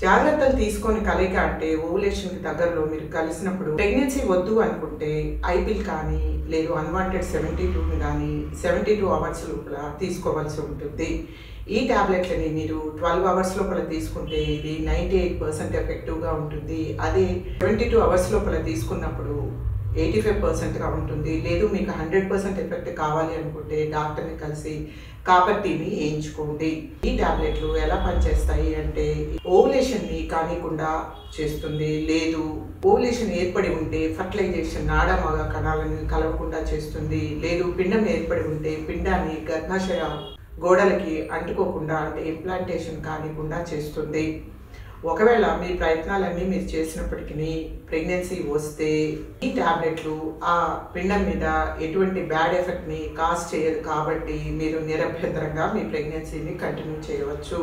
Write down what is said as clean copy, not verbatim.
జాగ్రత్తలు తీసుకొని కలయిక అంటే ఓవులేషన్‌కి దగ్గరలో మీరు కలిసినప్పుడు ప్రెగ్నెన్సీ వద్దు అనుకుంటే ఐపిల్ కానీ, లేదు అన్‌వాంటెడ్ 72ని గానీ 72 అవర్స్ లోపల తీసుకోవాల్సి ఉంటుంది. ఈ టాబ్లెట్‌లని మీరు 12 అవర్స్ లోపల తీసుకుంటే ఇది 98% ఎఫెక్టివ్‌గా ఉంటుంది. అదే 72 అవర్స్ లోపల తీసుకున్నప్పుడు 85%గా ఉంటుంది. లేదు మీకు 100% ఎఫెక్ట్ కావాలి అనుకుంటే డాక్టర్‌ని కలిసి కాపర్ టీని ఏయించుకోండి. ఈ టాబ్లెట్లు ఎలా పనిచేస్తాయి అంటే ఓవులేషన్‌ని కానీకుండా చేస్తుంది. లేదు ఓవులేషన్ ఏర్పడి ఉంటే ఫర్టిలైజేషన్ ఆడ మగ కణాలను కలవకుండా చేస్తుంది. లేదు పిండం ఏర్పడి ఉంటే పిండాన్ని గర్భాశయ గోడలకి అంటుకోకుండా అంటే ఇంప్లాంటేషన్ కానీకుండా చేస్తుంది. ఒకవేళ మీ ప్రయత్నాలన్నీ మీరు చేసినప్పటికీ ప్రెగ్నెన్సీ వస్తే ఈ టాబ్లెట్లు ఆ పిండం మీద ఎటువంటి బ్యాడ్ ఎఫెక్ట్‌ని కాజ్ చేయదు కాబట్టి మీరు నిరభ్యంతరంగా మీ ప్రెగ్నెన్సీని కంటిన్యూ చేయవచ్చు.